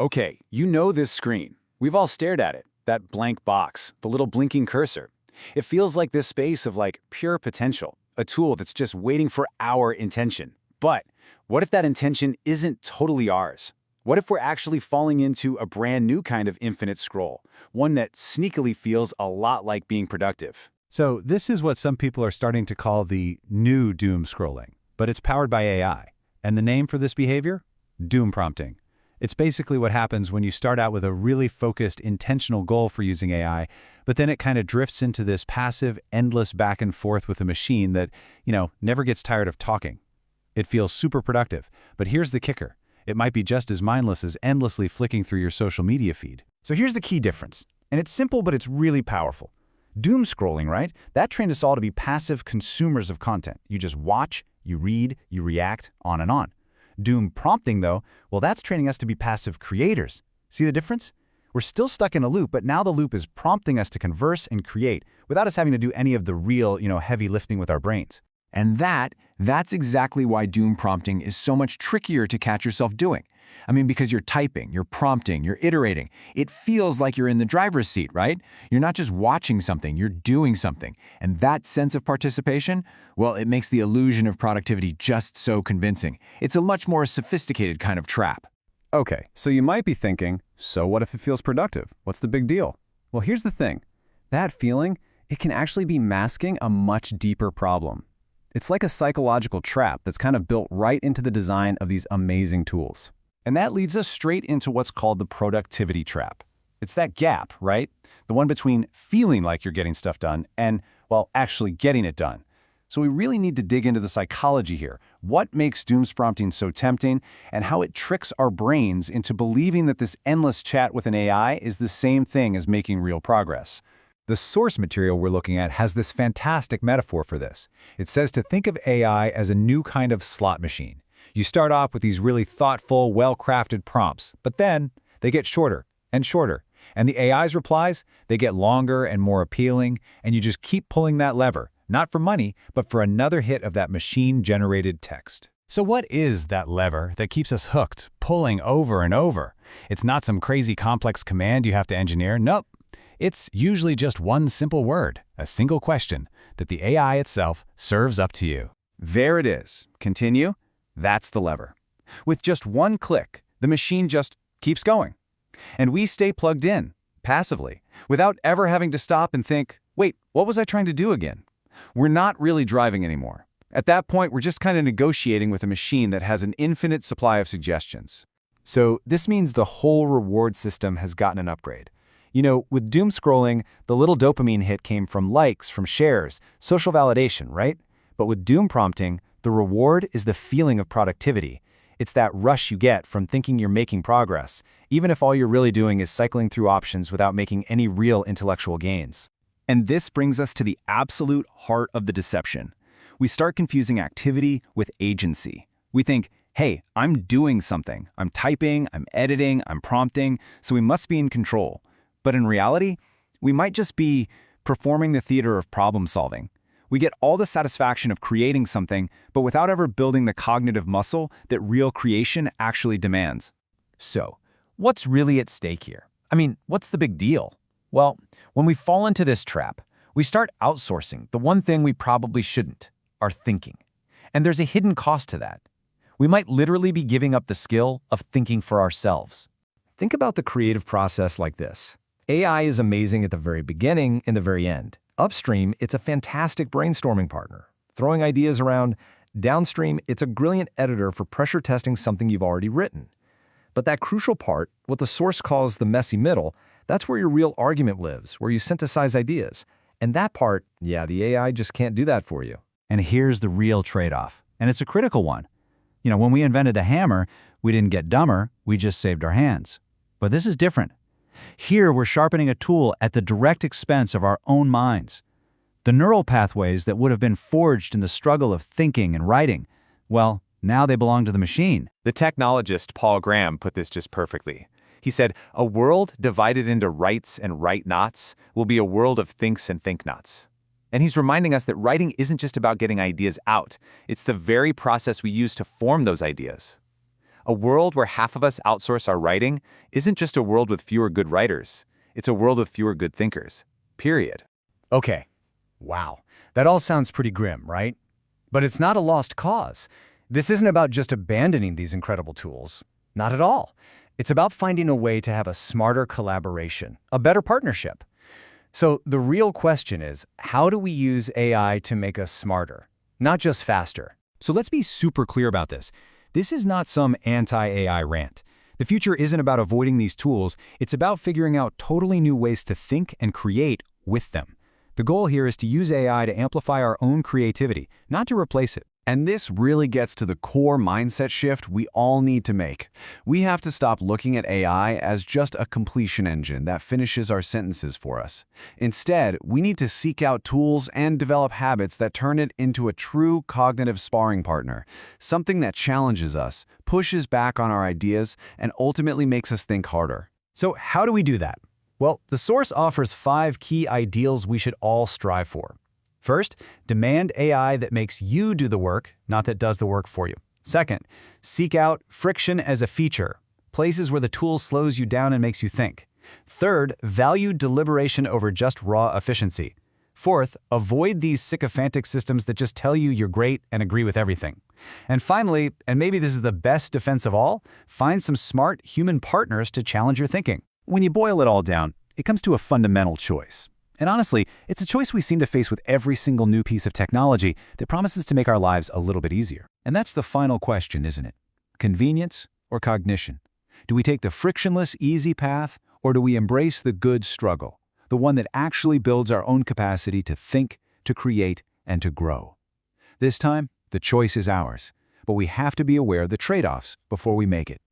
Okay, you know this screen. We've all stared at it, that blank box, the little blinking cursor. It feels like this space of pure potential, a tool that's just waiting for our intention. But what if that intention isn't totally ours? What if we're actually falling into a brand new kind of infinite scroll, one that sneakily feels a lot like being productive? So this is what some people are starting to call the new doom scrolling, but it's powered by AI. And the name for this behavior? Doomprompting. It's basically what happens when you start out with a really focused, intentional goal for using AI, but then it kind of drifts into this passive, endless back and forth with a machine that, never gets tired of talking. It feels super productive, but here's the kicker. It might be just as mindless as endlessly flicking through your social media feed. So here's the key difference, and it's simple, but it's really powerful. Doom scrolling, right? That trained us all to be passive consumers of content. You just watch, you read, you react, on and on. Doom prompting, though, well, that's training us to be passive creators. See the difference? We're still stuck in a loop, but now the loop is prompting us to converse and create without us having to do any of the real, heavy lifting with our brains. And that's exactly why doom prompting is so much trickier to catch yourself doing. Because you're typing, you're prompting, you're iterating. It feels like you're in the driver's seat, right? You're not just watching something, you're doing something. And that sense of participation, well, it makes the illusion of productivity just so convincing. It's a much more sophisticated kind of trap. Okay, so you might be thinking, so what if it feels productive? What's the big deal? Well, here's the thing. That feeling, it can actually be masking a much deeper problem. It's like a psychological trap that's kind of built right into the design of these amazing tools. And that leads us straight into what's called the productivity trap. It's that gap, right? The one between feeling like you're getting stuff done and, actually getting it done. So we really need to dig into the psychology here. What makes doomprompting so tempting and how it tricks our brains into believing that this endless chat with an AI is the same thing as making real progress. The source material we're looking at has this fantastic metaphor for this. It says to think of AI as a new kind of slot machine. You start off with these really thoughtful, well-crafted prompts, but then they get shorter and shorter. And the AI's replies, they get longer and more appealing, and you just keep pulling that lever, not for money, but for another hit of that machine-generated text. So what is that lever that keeps us hooked, pulling over and over? It's not some crazy complex command you have to engineer. Nope. It's usually just one simple word, a single question, that the AI itself serves up to you. There it is. Continue. That's the lever. With just one click, the machine just keeps going. And we stay plugged in, passively, without ever having to stop and think, wait, what was I trying to do again? We're not really driving anymore. At that point, we're just kind of negotiating with a machine that has an infinite supply of suggestions. So this means the whole reward system has gotten an upgrade. With doom scrolling, the little dopamine hit came from likes, from shares, social validation, right? But with doom prompting, the reward is the feeling of productivity. It's that rush you get from thinking you're making progress, even if all you're really doing is cycling through options without making any real intellectual gains. And this brings us to the absolute heart of the deception. We start confusing activity with agency. We think, hey, I'm doing something. I'm typing, I'm editing, I'm prompting, so we must be in control. But in reality, we might just be performing the theater of problem solving. We get all the satisfaction of creating something, but without ever building the cognitive muscle that real creation actually demands. So, what's really at stake here? What's the big deal? Well, when we fall into this trap, we start outsourcing the one thing we probably shouldn't, our thinking. And there's a hidden cost to that. We might literally be giving up the skill of thinking for ourselves. Think about the creative process like this. AI is amazing at the very beginning and the very end. Upstream, it's a fantastic brainstorming partner, throwing ideas around. Downstream, it's a brilliant editor for pressure testing something you've already written. But that crucial part, what the source calls the messy middle, that's where your real argument lives, where you synthesize ideas. And that part, the AI just can't do that for you. And here's the real trade-off, and it's a critical one. When we invented the hammer, we didn't get dumber, we just saved our hands. But this is different. Here, we're sharpening a tool at the direct expense of our own minds. The neural pathways that would have been forged in the struggle of thinking and writing, well, now they belong to the machine. The technologist Paul Graham put this just perfectly. He said, a world divided into rights and write-nots will be a world of thinks and think-nots. And he's reminding us that writing isn't just about getting ideas out. It's the very process we use to form those ideas. A world where half of us outsource our writing isn't just a world with fewer good writers. It's a world with fewer good thinkers. Period. Okay. Wow. That all sounds pretty grim, right? But it's not a lost cause. This isn't about just abandoning these incredible tools. Not at all. It's about finding a way to have a smarter collaboration, a better partnership. So the real question is, how do we use AI to make us smarter, not just faster? So let's be super clear about this. This is not some anti-AI rant. The future isn't about avoiding these tools, it's about figuring out totally new ways to think and create with them. The goal here is to use AI to amplify our own creativity, not to replace it. And this really gets to the core mindset shift we all need to make. We have to stop looking at AI as just a completion engine that finishes our sentences for us. Instead, we need to seek out tools and develop habits that turn it into a true cognitive sparring partner, something that challenges us, pushes back on our ideas, and ultimately makes us think harder. So how do we do that? Well, the source offers 5 key ideals we should all strive for. First, demand AI that makes you do the work, not that does the work for you. Second, seek out friction as a feature, places where the tool slows you down and makes you think. Third, value deliberation over just raw efficiency. Fourth, avoid these sycophantic systems that just tell you you're great and agree with everything. And finally, and maybe this is the best defense of all, find some smart human partners to challenge your thinking. When you boil it all down, it comes to a fundamental choice. And honestly, it's a choice we seem to face with every single new piece of technology that promises to make our lives a little bit easier. And that's the final question, isn't it? Convenience or cognition? Do we take the frictionless, easy path, or do we embrace the good struggle, the one that actually builds our own capacity to think, to create, and to grow? This time, the choice is ours, but we have to be aware of the trade-offs before we make it.